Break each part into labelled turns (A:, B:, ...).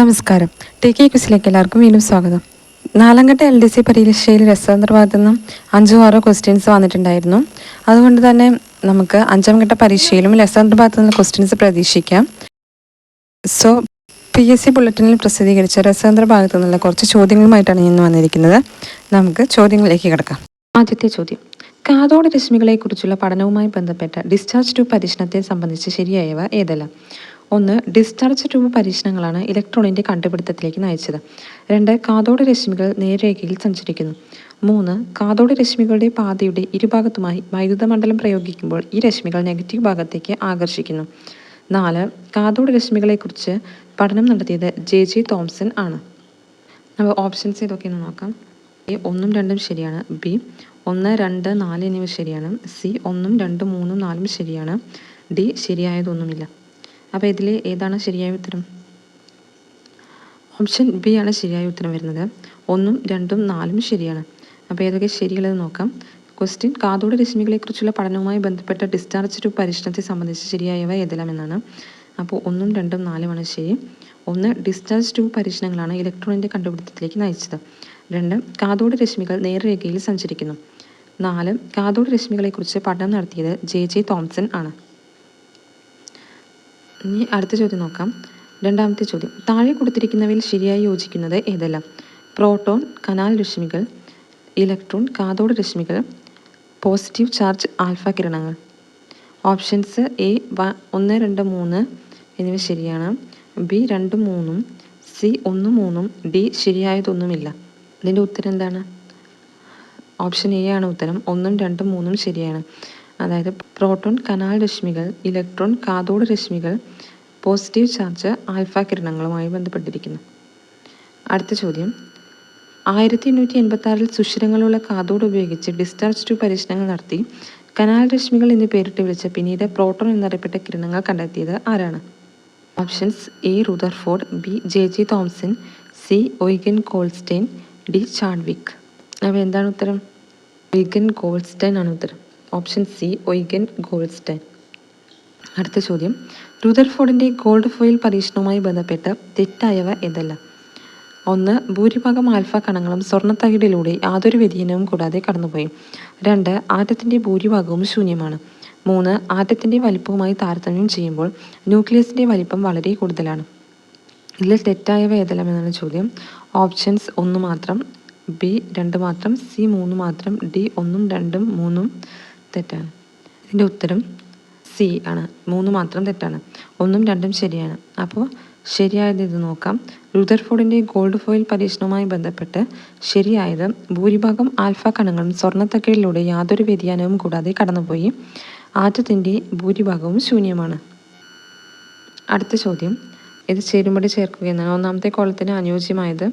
A: നമസ്കാരം. TK ക്വിസിലേക്ക് എല്ലാവർക്കും വീണ്ടും സ്വാഗതം. 4ാം ഘട്ട LDC പരീക്ഷയിൽ രസതന്ത്രഭാഗത്തു നിന്നും 5-6 ക്വസ്റ്റ്യൻസ് വന്നിട്ടുണ്ടായിരുന്നു. അതുകൊണ്ട് തന്നെ നമുക്ക് 5ാം ഘട്ട പരീക്ഷയിലും രസതന്ത്രഭാഗത്തു നിന്ന് ക്വസ്റ്റ്യൻസ് പ്രതീക്ഷിക്കാം. സോ PSC ബുള്ളറ്റിനിൽ പ്രസിദ്ധീകരിച്ച രസതന്ത്ര ഭാഗത്തു നിന്നുള്ള കുറച്ച് ചോദ്യങ്ങളുമായിട്ടാണ് ഇന്ന് വന്നിരിക്കുന്നത്. നമുക്ക് ചോദ്യങ്ങളിലേക്ക് കിടക്കാം. ആദ്യത്തെ ചോദ്യം: കാഥോഡ് രശ്മികളെക്കുറിച്ചുള്ള പഠനവുമായി ബന്ധപ്പെട്ട ഡിസ്ചാർജ് ട്യൂബ് പരീക്ഷണത്തെ സംബന്ധിച്ച് ശരിയായവ ഏതെല്ലാം? 1. ഡിസ്ചാർജ് ട്യൂബ് പരീക്ഷണങ്ങളാണ് ഇലക്ട്രോണിൻ്റെ കണ്ടുപിടുത്തത്തിലേക്ക് നയിച്ചത്. 2. കാഥോഡ് രശ്മികൾ നേർരേഖയിൽ സഞ്ചരിക്കുന്നു. 3. കാഥോഡ് രശ്മികളുടെ പാതയുടെ ഇരുഭാഗത്തുമായി വൈദ്യുത മണ്ഡലം പ്രയോഗിക്കുമ്പോൾ ഈ രശ്മികൾ നെഗറ്റീവ് ഭാഗത്തേക്ക് ആകർഷിക്കുന്നു. 4. കാഥോഡ് രശ്മികളെക്കുറിച്ച് പഠനം നടത്തിയത് J.J. തോംസൺ ആണ്. അപ്പോൾ ഓപ്ഷൻസ് ഏതൊക്കെയെന്ന് നോക്കാം. A 1, 2 ശരിയാണ്. B 1, 2, 4 എന്നിവ ശരിയാണ്. C 1, 2, 3, 4 ശരിയാണ്. D ശരിയായതൊന്നുമില്ല. അപ്പോൾ ഇതിൽ ഏതാണ് ശരിയായ ഉത്തരം? ഓപ്ഷൻ ബി ആണ് ശരിയായ ഉത്തരം വരുന്നത്. 1, 2, 4 ശരിയാണ്. അപ്പോൾ ഏതൊക്കെ ശരിയുള്ളത് നോക്കാം. ക്വസ്റ്റ്യൻ: കാഥോഡ് രശ്മികളെക്കുറിച്ചുള്ള പഠനവുമായി ബന്ധപ്പെട്ട ഡിസ്ചാർജ് ട്യൂബ് പരീക്ഷണത്തെ സംബന്ധിച്ച് ശരിയായവ ഏതെല്ലാം എന്നാണ്. അപ്പോൾ 1, 2, 4 ശരി. 1. ഡിസ്ചാർജ് ട്യൂബ് പരീക്ഷണങ്ങളാണ് ഇലക്ട്രോണിൻ്റെ കണ്ടുപിടുത്തത്തിലേക്ക് നയിച്ചത്. 2. കാഥോഡ് രശ്മികൾ നേർരേഖയിൽ സഞ്ചരിക്കുന്നു. 4. കാഥോഡ് രശ്മികളെക്കുറിച്ച് പഠനം നടത്തിയത് J.J. തോംസൺ ആണ്. ഇനി അടുത്ത ചോദ്യം നോക്കാം. 2ാമത്തെ ചോദ്യം: താഴെ കൊടുത്തിരിക്കുന്നവയിൽ ശരിയായി യോജിക്കുന്നത് ഏതെല്ലാം? പ്രോട്ടോൺ കനാൽ രശ്മികൾ, ഇലക്ട്രോൺ കാഥോഡ് രശ്മികൾ, പോസിറ്റീവ് ചാർജ് ആൽഫ കിരണങ്ങൾ. ഓപ്ഷൻസ്: A 1, 2, 3 എന്നിവ ശരിയാണ്. B 2, 3, C 1, 3, D ശരിയായതൊന്നുമില്ല. ഇതിൻ്റെ ഉത്തരം എന്താണ്? ഓപ്ഷൻ എ ആണ് ഉത്തരം. 1, 2, 3 ശരിയാണ്. അതായത് പ്രോട്ടോൺ കനാൽ രശ്മികൾ, ഇലക്ട്രോൺ കാഥോഡ് രശ്മികൾ പോസിറ്റീവ് ചാർജ് ആൽഫ കിരണങ്ങളുമായി ബന്ധപ്പെട്ടിരിക്കുന്നു. അടുത്ത ചോദ്യം: 1886 സുഷിരങ്ങളുള്ള കാഥോഡ് ഉപയോഗിച്ച് ഡിസ്ചാർജ് ട്യൂബ് പരീക്ഷണങ്ങൾ നടത്തി കനാൽ രശ്മികൾ എന്ന് പേരിട്ട് വിളിച്ച പിന്നീട് പ്രോട്ടോൺ എന്നറിയപ്പെട്ട കിരണങ്ങൾ കണ്ടെത്തിയത് ആരാണ്? Options: A Rutherford, B J.J. Thomson, C Eugen Goldstein, D Chadwick. അപ്പോൾ എന്താണ് ഉത്തരം? ഒയ്ഗൻ ഗോൾഡ്സ്റ്റൈൻ ആണ് ഉത്തരം. Option C Eugen Goldstein. അടുത്ത ചോദ്യം: റുദർഫോർഡിൻ്റെ ഗോൾഡ് ഫോയിൽ പരീക്ഷണവുമായി ബന്ധപ്പെട്ട് തെറ്റായവ ഏതല്ല? 1. ഭൂരിഭാഗം ആൽഫ കണങ്ങളും സ്വർണ്ണത്തകിടിലൂടെ യാതൊരു വ്യതിയാനവും കൂടാതെ കടന്നുപോയി. 2. ആറ്റത്തിൻ്റെ ഭൂരിഭാഗവും ശൂന്യമാണ്. 3. ആറ്റത്തിൻ്റെ വലിപ്പവുമായി താരതമ്യം ചെയ്യുമ്പോൾ ന്യൂക്ലിയസിൻ്റെ വലിപ്പം വളരെ കൂടുതലാണ്. ഇതിൽ തെറ്റായവ ഏതെല്ലാം എന്നാണ് ചോദ്യം. ഓപ്ഷൻസ്: 1 മാത്രം, B 2 മാത്രം, C 3 മാത്രം, D 1, 2, 3 തെറ്റാണ്. ഇതിൻ്റെ ഉത്തരം സി ആണ്. 3 മാത്രം തെറ്റാണ്. 1, 2 ശരിയാണ്. അപ്പോൾ ശരിയായത് ഇത് നോക്കാം. റുദർഫോർഡിൻ്റെ ഗോൾഡ് ഫോയിൽ പരീക്ഷണവുമായി ബന്ധപ്പെട്ട് ശരിയായത് ഭൂരിഭാഗം ആൽഫ കണങ്ങളും സ്വർണ്ണത്തകിടിലൂടെ യാതൊരു വ്യതിയാനവും കൂടാതെ കടന്നുപോയി. ആറ്റത്തിൻ്റെ ഭൂരിഭാഗവും ശൂന്യമാണ്. അടുത്ത ചോദ്യം: ഇത് ചേരുംപടി ചേർക്കുക എന്നാണ്. 1ാമത്തെ കോളത്തിന് അനുയോജ്യമായത്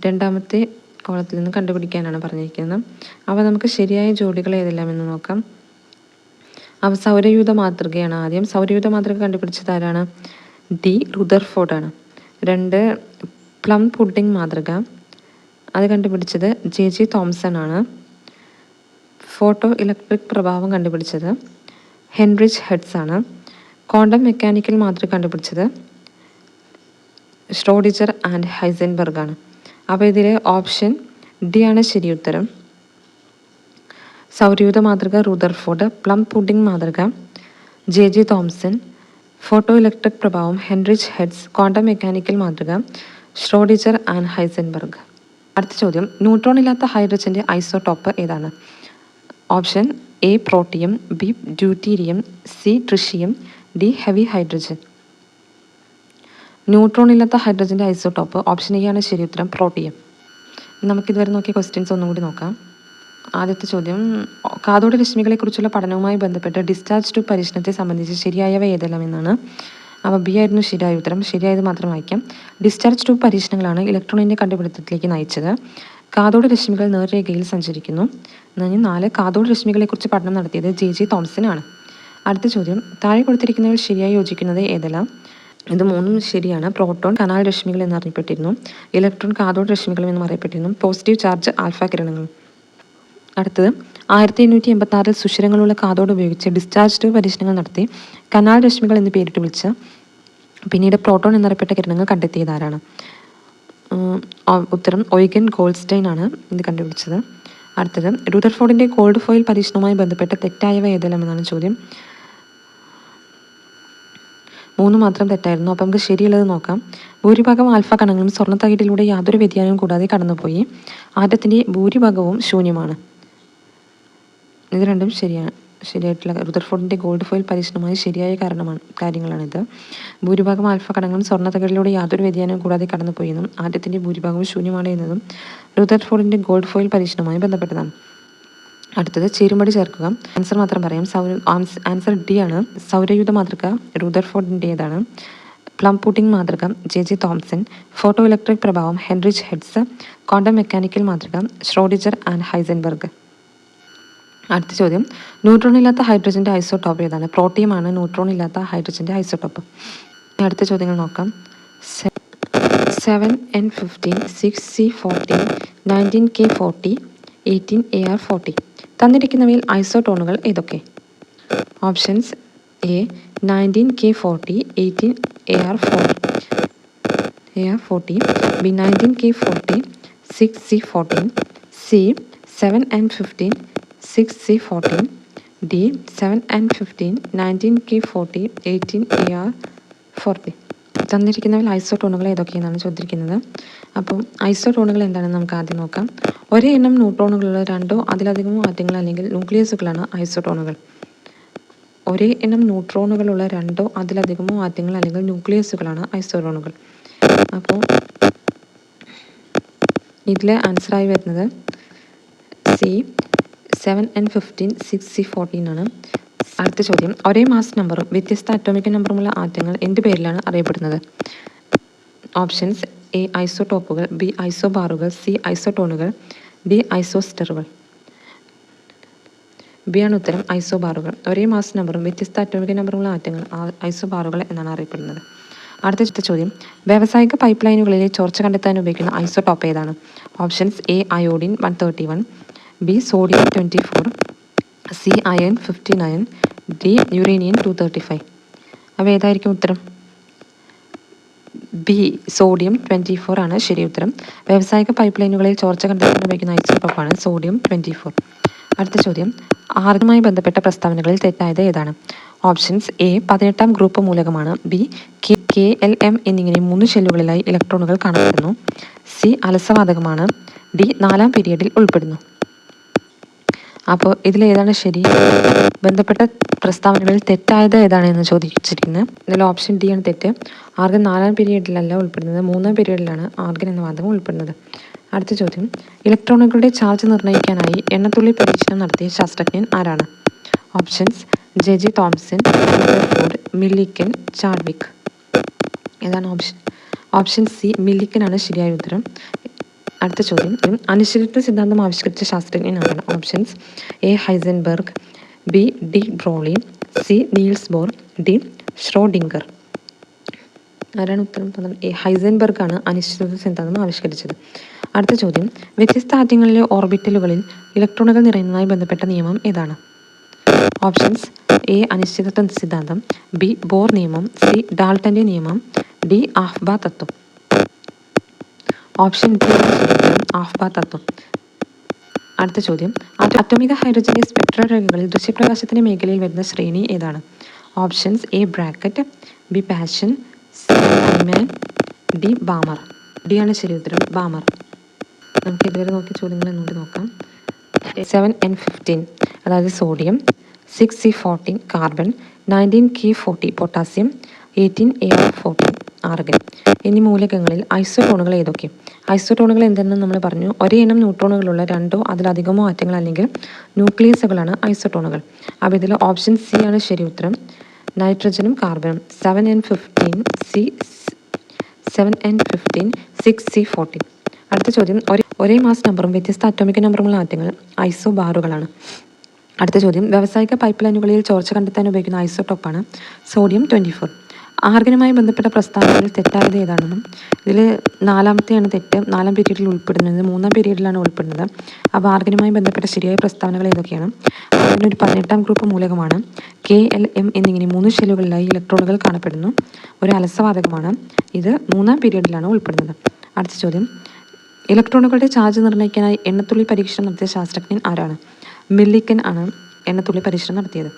A: 2ാമത്തെ കോളത്തിൽ നിന്ന് കണ്ടുപിടിക്കാനാണ് പറഞ്ഞിരിക്കുന്നത്. അപ്പോൾ നമുക്ക് ശരിയായ ജോഡികൾ ഏതെല്ലാം എന്ന് നോക്കാം. അപ്പോൾ സൗരയൂഥ മാതൃകയാണ് ആദ്യം. സൗരയൂഥ മാതൃക കണ്ടുപിടിച്ചത് ആരാണ്? D റുദർഫോർഡാണ്. 2. പ്ലം പുഡിംഗ് മാതൃക, അത് കണ്ടുപിടിച്ചത് J.J. തോംസൺ ആണ്. ഫോട്ടോ ഇലക്ട്രിക് പ്രഭാവം കണ്ടുപിടിച്ചത് ഹെൻറിച്ച് ഹെർട്സ് ആണ്. ക്വാണ്ടം മെക്കാനിക്കൽ മാതൃക കണ്ടുപിടിച്ചത് ഷ്രോഡിഞ്ചർ ആൻഡ് ഹൈസൻബർഗ് ആണ്. അപ്പോൾ ഇതിൽ ഓപ്ഷൻ ഡി ആണ് ശരി ഉത്തരം. സൗരയൂഥ മാതൃക റുദർഫോർഡ്, പ്ലം പുഡിംഗ് മാതൃക J.J. തോംസൺ, ഫോട്ടോ ഇലക്ട്രിക് പ്രഭാവം ഹെൻറിച്ച് ഹെർട്സ്, ക്വാണ്ടം മെക്കാനിക്കൽ മാതൃക ഷ്രോഡിഞ്ചർ ആൻഡ് ഹൈസൻബർഗ്. അടുത്ത ചോദ്യം: ന്യൂട്രോൺ ഇല്ലാത്ത ഹൈഡ്രജൻ്റെ ഐസോടോപ്പ് ഏതാണ്? Option A protium, B deuterium, C tritium, D heavy hydrogen. Neutron ഇല്ലാത്ത ഹൈഡ്രജൻ്റെ ഐസോടോപ്പ് ഓപ്ഷൻ എ ആണ് ശരി ഉത്തരം, പ്രോട്ടിയം. നമുക്കിതുവരെ നോക്കിയ ക്വസ്റ്റ്യൻസ് ഒന്നും കൂടി നോക്കാം. ആദ്യത്തെ ചോദ്യം: കാഥോഡ് രശ്മികളെക്കുറിച്ചുള്ള പഠനവുമായി ബന്ധപ്പെട്ട് ഡിസ്ചാർജ് ട്യൂബ് പരീക്ഷണത്തെ സംബന്ധിച്ച് ശരിയായവ ഏതെല്ലാം എന്നാണ്. അപ്പോൾ ബി ആയിരുന്നു ശരിയായ ഉത്തരം. ശരിയായത് മാത്രം വായിക്കാം. ഡിസ്ചാർജ് ട്യൂബ് പരീക്ഷണങ്ങളാണ് ഇലക്ട്രോണിൻ്റെ കണ്ടുപിടുത്തത്തിലേക്ക് നയിച്ചത്. കാഥോഡ് രശ്മികൾ നേർരേഖയിൽ സഞ്ചരിക്കുന്നു. 4. കാഥോഡ് രശ്മികളെക്കുറിച്ച് പഠനം നടത്തിയത് J.J. തോംസൺ ആണ്. അടുത്ത ചോദ്യം: താഴെ കൊടുത്തിരിക്കുന്നവയിൽ ശരിയായി യോജിക്കുന്നത് ഏതെല്ലാം? ഇത് 3 ശരിയാണ്. പ്രോട്ടോൺ കനാൽ രശ്മികൾ എന്നറിയപ്പെട്ടിരുന്നു. ഇലക്ട്രോൺ കാഥോഡ് രശ്മികൾ എന്നും അറിയപ്പെട്ടിരുന്നു. പോസിറ്റീവ് ചാർജ് ആൽഫ കിരണങ്ങൾ. അടുത്തത്: 1886 സുഷിരങ്ങളുള്ള കാഥോഡ് ഉപയോഗിച്ച് ഡിസ്ചാർജ് ട്യൂബ് പരീക്ഷണങ്ങൾ നടത്തി കനാൽ രശ്മികൾ എന്ന് പേരിട്ട് വിളിച്ച പിന്നീട് പ്രോട്ടോൺ എന്നറിയപ്പെട്ട കിരണങ്ങൾ കണ്ടെത്തിയത് ആരാണ്? ഉത്തരം ഒയ്ഗൻ ഗോൾഡ്സ്റ്റൈൻ ആണ് ഇത് കണ്ടുപിടിച്ചത്. അടുത്തത് റുദർഫോർഡിൻ്റെ കോൾഡ് ഫോയിൽ പരീക്ഷണവുമായി ബന്ധപ്പെട്ട തെറ്റായവ ഏതെല്ലാം എന്നാണ് ചോദ്യം. 3 മാത്രം തെറ്റായിരുന്നു. അപ്പം നമുക്ക് ശരിയുള്ളത് നോക്കാം. ഭൂരിഭാഗം ആൽഫ കണങ്ങളും സ്വർണ്ണത്തകിടിലൂടെ യാതൊരു വ്യതിയാനവും കൂടാതെ കടന്നുപോയി. ആറ്റത്തിൻ്റെ ഭൂരിഭാഗവും ശൂന്യമാണ്. ഇത് രണ്ടും ശരിയായിട്ടുള്ള റുദർഫോർഡിൻ്റെ ഗോൾഡ് ഫോയിൽ പരീക്ഷണമായി ശരിയായ കാര്യങ്ങളാണിത്. ഭൂരിഭാഗം ആൽഫ കണങ്ങളും സ്വർണ്ണത്തകിടിലൂടെ യാതൊരു വ്യതിയാനവും കൂടാതെ കടന്നുപോയെന്നും ആറ്റത്തിൻ്റെ ഭൂരിഭാഗവും ശൂന്യമാണ് എന്നതും റുദർഫോർഡിൻ്റെ ഗോൾഡ് ഫോയിൽ പരീക്ഷണവുമായി ബന്ധപ്പെട്ടതാണ്. അടുത്തത് ചേരുംപടി ചേർക്കുക. ആൻസർ മാത്രം പറയാം. ആൻസർ ഡി ആണ്. സൗരയൂഥ മാതൃക റുദർഫോർഡിൻ്റേതാണ്. പ്ലം പുഡിംഗ് മാതൃക ജെ തോംസൺ. ഫോട്ടോ ഇലക്ട്രിക് പ്രഭാവം ഹെൻറിച്ച് ഹെഡ്സ്. ക്വാണ്ടം മെക്കാനിക്കൽ മാതൃക ഷ്രോഡിഞ്ചർ ആൻഡ് ഹൈസൻബർഗ്. അടുത്ത ചോദ്യം, ന്യൂട്രോൺ ഇല്ലാത്ത ഹൈഡ്രജൻ്റെ ഐസോടോപ്പ് ഏതാണ്? പ്രോട്ടിയമാണ് ന്യൂട്രോൺ ഇല്ലാത്ത ഹൈഡ്രജൻ്റെ ഐസോടോപ്പ്. അടുത്ത ചോദ്യങ്ങൾ നോക്കാം. 7N15, 6C14, 19K40, 18AR40. തന്നിരിക്കുന്നവയിൽ ഐസോട്ടോണുകൾ ഏതൊക്കെ? Options: A 19K40, 18AR40, B 19K40, 6C14, C 7N15, 6C14, D 7N15, 19K40, 18AR40. തന്നിരിക്കുന്നവയിൽ ഐസോട്ടോണുകൾ ഏതൊക്കെയെന്നാണ് ചോദിച്ചിരിക്കുന്നത്. അപ്പം ഐസോട്ടോണുകൾ എന്താണെന്ന് നമുക്ക് ആദ്യം നോക്കാം. ഒരേ എണ്ണം ന്യൂട്രോണുകളുള്ള രണ്ടോ അതിലധികമോ ആറ്റങ്ങൾ അല്ലെങ്കിൽ ന്യൂക്ലിയസുകളാണ് ഐസോട്ടോണുകൾ. ഒരേ എണ്ണം ന്യൂട്രോണുകളുള്ള രണ്ടോ അതിലധികമോ ആറ്റങ്ങൾ അല്ലെങ്കിൽ ന്യൂക്ലിയസുകളാണ് ഐസോട്ടോണുകൾ. അപ്പോൾ ഇതിലെ ആൻസറായി വരുന്നത് സി 7N15, 6C14 ആണ്. അടുത്ത ചോദ്യം, ഒരേ മാസ് നമ്പറും വ്യത്യസ്ത അറ്റോമിക് നമ്പറുമുള്ള ആറ്റങ്ങൾ എന്ത് പേരിലാണ് അറിയപ്പെടുന്നത്? ഓപ്ഷൻസ്: എ ഐസോടോപ്പുകൾ, ബി ഐസോബാറുകൾ, സി ഐസോട്ടോണുകൾ, ഡി ഐസോസ്റ്ററുകൾ. ബി ആണ് ഉത്തരം, ഐസോബാറുകൾ. ഒരേ മാസ് നമ്പറും വ്യത്യസ്ത അറ്റോമിക് നമ്പറുമുള്ള ആറ്റങ്ങൾ ഐസോബാറുകൾ എന്നാണ് അറിയപ്പെടുന്നത്. അടുത്ത ചോദ്യം, വ്യാവസായിക പൈപ്പ് ലൈനുകളിലെ ചോർച്ച കണ്ടെത്താൻ ഉപയോഗിക്കുന്ന ഐസോടോപ്പ് ഏതാണ്? Options: A iodine 131, B sodium 24, C iron 59, D uranium 235. അപ്പോൾ ഏതായിരിക്കും ഉത്തരം? ബി സോഡിയം 24 ആണ് ശരി ഉത്തരം. വ്യാവസായിക പൈപ്പ് ലൈനുകളിൽ ചോർച്ച കണ്ടെത്താൻ ഉപയോഗിക്കുന്ന ഐസോടോപ്പാണ് സോഡിയം 24. അടുത്ത ചോദ്യം, ആർഗനുമായി ബന്ധപ്പെട്ട പ്രസ്താവനകളിൽ തെറ്റായത് ഏതാണ്? ഓപ്ഷൻസ്: എ 18ാം ഗ്രൂപ്പ് മൂലകമാണ്, ബി KLM എന്നിങ്ങനെ 3 ഷെല്ലുകളിലായി ഇലക്ട്രോണുകൾ കാണപ്പെടുന്നു, സി അലസവാതകമാണ്, ഡി 4ാം പീരിയഡിൽ ഉൾപ്പെടുന്നു. അപ്പോൾ ഇതിലേതാണ് ശരി? ബന്ധപ്പെട്ട പ്രസ്താവനകളിൽ തെറ്റായത് ഏതാണ് എന്ന് ചോദിച്ചിരിക്കുന്നത്. ഇതിൽ ഓപ്ഷൻ ഡി ആണ് തെറ്റ്. ആർഗൻ 4ാം പീരിയഡിലല്ല ഉൾപ്പെടുന്നത്, 3ാം പീരിയഡിലാണ് ആർഗൻ എന്ന വാതകം ഉൾപ്പെടുന്നത്. അടുത്ത ചോദ്യം, ഇലക്ട്രോണുകളുടെ ചാർജ് നിർണ്ണയിക്കാനായി എണ്ണത്തുള്ളി പരീക്ഷണം നടത്തിയ ശാസ്ത്രജ്ഞൻ ആരാണ്? Options: J Thomson, Rutherford, Millikan, Chadwick. ഏതാണ് ഓപ്ഷൻ? ഓപ്ഷൻ സി മില്ലിക്കൻ ആണ് ശരിയായ ഉത്തരം. അടുത്ത ചോദ്യം, അനിശ്ചിതത്വ സിദ്ധാന്തം ആവിഷ്കരിച്ച ശാസ്ത്രജ്ഞൻ ആരാണ്? Options: A Heisenberg, B de Broglie, C Niels Bohr, D Schrodinger. ആരാണ് ഉത്തരം? എ ഹൈസൻബർഗ് ആണ് അനിശ്ചിതത്വ സിദ്ധാന്തം ആവിഷ്കരിച്ചത്. അടുത്ത ചോദ്യം, വ്യത്യസ്ത ആറ്റങ്ങളിലെ ഓർബിറ്റലുകളിൽ ഇലക്ട്രോണുകൾ നിറയുന്നതുമായി ബന്ധപ്പെട്ട നിയമം ഏതാണ്? ഓപ്ഷൻസ്: എ അനിശ്ചിതത്വ സിദ്ധാന്തം, ബി ബോർ നിയമം, സി ഡാൾട്ടൻ്റെ നിയമം, ഡി ആഫ്ബാ തത്വം. ഓപ്ഷൻ ഡി ആഫ്ബാ തത്വം. അടുത്ത ചോദ്യം, അറ്റോമിക ഹൈഡ്രജന്റെ സ്പെക്ട്രൽ രേഖകളിൽ ദൃശ്യപ്രകാശത്തിന്റെ മേഖലയിൽ വരുന്ന ശ്രേണി ഏതാണ്? Options: A bracket, B passion, C Lyman, D Balmer. D ആണ് ശരി ഉത്തരം, ബാമർ. നമുക്ക് ഇതുവരെ നോക്കിയ ചോദ്യങ്ങൾ എന്നോട് നോക്കാം. 7N15 അതായത് sodium, 6C14 carbon, 19K40 potassium, 18AR40 argan എന്നീ മൂലകങ്ങളിൽ ഐസോട്ടോണുകൾ ഏതൊക്കെ? ഐസോട്ടോണുകൾ എന്തെന്ന് നമ്മൾ പറഞ്ഞു. ഒരേ എണ്ണം ന്യൂട്രോണുകളുള്ള രണ്ടോ അതിലധികമോ ആറ്റങ്ങൾ അല്ലെങ്കിൽ ന്യൂക്ലിയസുകളാണ് ഐസോട്ടോണുകൾ. അപ്പോൾ ഇതിൽ ഓപ്ഷൻ സി ആണ് ശരി ഉത്തരം, നൈട്രജനും കാർബണും. 7N15, 6C14. അടുത്ത ചോദ്യം, ഒരേ മാസ് നമ്പറും വ്യത്യസ്ത അറ്റോമിക് നമ്പറുമുള്ള ആറ്റങ്ങൾ ഐസോബാറുകളാണ്. അടുത്ത ചോദ്യം, വ്യാവസായിക പൈപ്പ് ലൈനുകളിൽ ചോർച്ച കണ്ടെത്താൻ ഉപയോഗിക്കുന്ന ഐസോടോപ്പാണ് സോഡിയം 24. ആർഗനുമായി ബന്ധപ്പെട്ട പ്രസ്താവനകളിൽ തെറ്റായത് ഏതാണെന്നും ഇതിൽ നാലാമത്തെയാണ് തെറ്റ്. 4-ാം പീരീഡിൽ ഉൾപ്പെടുന്നത്, 3-ാം പീരീഡിലാണ് ഉൾപ്പെടുന്നത്. അപ്പോൾ ആർഗനുമായി ബന്ധപ്പെട്ട ശരിയായ പ്രസ്താവനകൾ ഏതൊക്കെയാണ്? അതിനൊരു 18-ാം ഗ്രൂപ്പ് മൂലകമാണ്. KLM എന്നിങ്ങനെ 3 ഷെല്ലുകളിലായി ഇലക്ട്രോണുകൾ കാണപ്പെടുന്നു. ഒരു അലസവാതകമാണ്. ഇത് 3-ാം പീരീഡിലാണ് ഉൾപ്പെടുന്നത്. അടുത്ത ചോദ്യം, ഇലക്ട്രോണുകളുടെ ചാർജ് നിർണ്ണയിക്കാനായി എണ്ണത്തുള്ളി പരീക്ഷണം നടത്തിയ ശാസ്ത്രജ്ഞൻ ആരാണ്? മില്ലിക്കൻ ആണ് എണ്ണത്തുള്ളി പരീക്ഷണം നടത്തിയത്.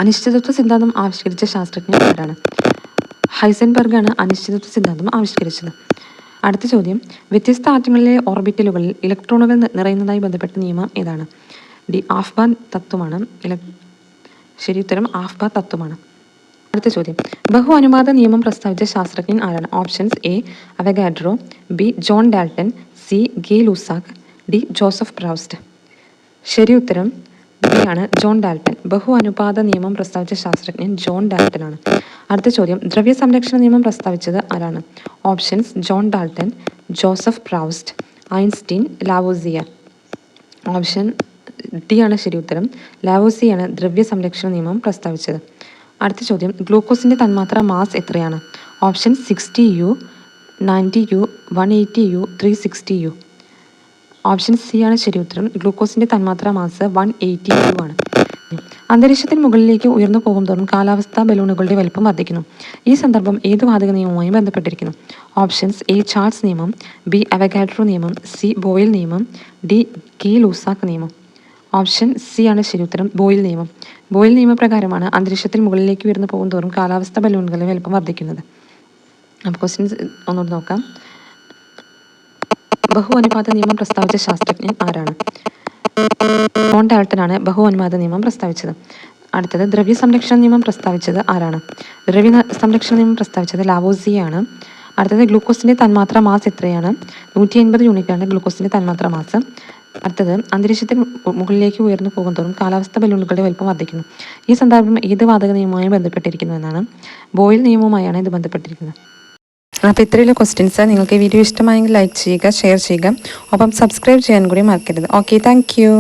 A: അനിശ്ചിതത്വ സിദ്ധാന്തം ആവിഷ്കരിച്ച ശാസ്ത്രജ്ഞൻ ആരാണ്? ഹൈസൻബർഗ് ആണ് അനിശ്ചിതത്വ സിദ്ധാന്തം ആവിഷ്കരിച്ചത്. അടുത്ത ചോദ്യം, വ്യത്യസ്ത ആറ്റങ്ങളിലെ ഓർബിറ്റലുകളിൽ ഇലക്ട്രോണുകൾ നിറയുന്നതായി ബന്ധപ്പെട്ട നിയമം ഏതാണ്? ആഫ്ബാൻ തത്വമാണ്. ശരി ഉത്തരം ആഫ്ബാൻ തത്വമാണ്. അടുത്ത ചോദ്യം, ബഹു അനുപാത നിയമം പ്രസ്താവിച്ച ശാസ്ത്രജ്ഞൻ ആരാണ്? Options: A Avogadro, B John Dalton, C Gay Lussac, D Joseph Proust. ശരി ഉത്തരം ബി ആണ് ജോൺ ഡാൽട്ടൺ. ബഹു അനുപാത നിയമം പ്രസ്താവിച്ച ശാസ്ത്രജ്ഞൻ ജോൺ ഡാൽട്ടൺ ആണ്. അടുത്ത ചോദ്യം, ദ്രവ്യ സംരക്ഷണ നിയമം പ്രസ്താവിച്ചത് ആരാണ്? Options: John Dalton, Joseph Proust, Einstein, Lavoisier. Option D ആണ് ശരി ഉത്തരം. ലാവോസിയാണ് ദ്രവ്യ സംരക്ഷണ നിയമം പ്രസ്താവിച്ചത്. അടുത്ത ചോദ്യം, ഗ്ലൂക്കോസിൻ്റെ തന്മാത്ര മാസ് എത്രയാണ്? Option 60U, 90U, 180U, 360U. Option C ആണ് ശരി ഉത്തരം. ഗ്ലൂക്കോസിൻ്റെ തന്മാത്ര മാസ് 180U ആണ്. അന്തരീക്ഷത്തിന് മുകളിലേക്ക് ഉയർന്നു പോകുന്തോറും കാലാവസ്ഥാ ബലൂണുകളുടെ വലിപ്പം വർദ്ധിക്കുന്നു. ഈ സന്ദർഭം ഏത് വാതക നിയമവുമായി ബന്ധപ്പെട്ടിരിക്കുന്നു? ഓപ്ഷൻസ്: എ ചാൾസ് നിയമം, ബി അവഗാഡ്രോ നിയമം, സി ബോയിൽ നിയമം, ഡി ഗേ ലൂസാക്ക് നിയമം. ഓപ്ഷൻ സി ആണ് ശരി ഉത്തരം. ബോയിൽ നിയമം. ബോയിൽ നിയമപ്രകാരമാണ് അന്തരീക്ഷത്തിന് മുകളിലേക്ക് ഉയർന്നു പോകുന്തോറും കാലാവസ്ഥാ ബലൂണുകളുടെ വലിപ്പം വർദ്ധിക്കുന്നത്. അപ്പോൾ ക്വസ്റ്റ്യൻസ് ഒന്നുകൂടി നോക്കാം. ബഹു അനുപാത നിയമം പ്രസ്താവിച്ച ശാസ്ത്രജ്ഞൻ ആരാണ്? ജോൺ ഡാൽട്ടൺ ആണ് ബഹു അനുപാത നിയമം പ്രസ്താവിച്ചത്. അടുത്തത്, ദ്രവ്യ സംരക്ഷണ നിയമം പ്രസ്താവിച്ചത് ആരാണ്? ദ്രവ്യ സംരക്ഷണ നിയമം പ്രസ്താവിച്ചത് ലാവോസിയ ആണ്. അടുത്തത്, ഗ്ലൂക്കോസിൻ്റെ തന്മാത്ര മാസ് എത്രയാണ്? 180 യൂണിറ്റാണ് ഗ്ലൂക്കോസിൻ്റെ തന്മാത്ര മാസ്. അടുത്തത്, അന്തരീക്ഷത്തിന് മുകളിലേക്ക് ഉയർന്നു പോകുന്തോറും കാലാവസ്ഥ ബലൂണുകളുടെ വലിപ്പം വർദ്ധിക്കുന്നു. ഈ സന്ദർഭം ഏത് വാതക നിയമവുമായി ബന്ധപ്പെട്ടിരിക്കുന്നു എന്നാണ്? ബോയിൽ നിയമവുമായാണ് ഇത് ബന്ധപ്പെട്ടിരിക്കുന്നത്. അപ്പോൾ ഇത്രയുള്ള ക്വസ്റ്റ്യൻസ്. നിങ്ങൾക്ക് ഈ വീഡിയോ ഇഷ്ടമായെങ്കിൽ ലൈക്ക് ചെയ്യുക, ഷെയർ ചെയ്യുക, ഒപ്പം സബ്സ്ക്രൈബ് ചെയ്യാൻ കൂടി മറക്കരുത്. Okay, thank you.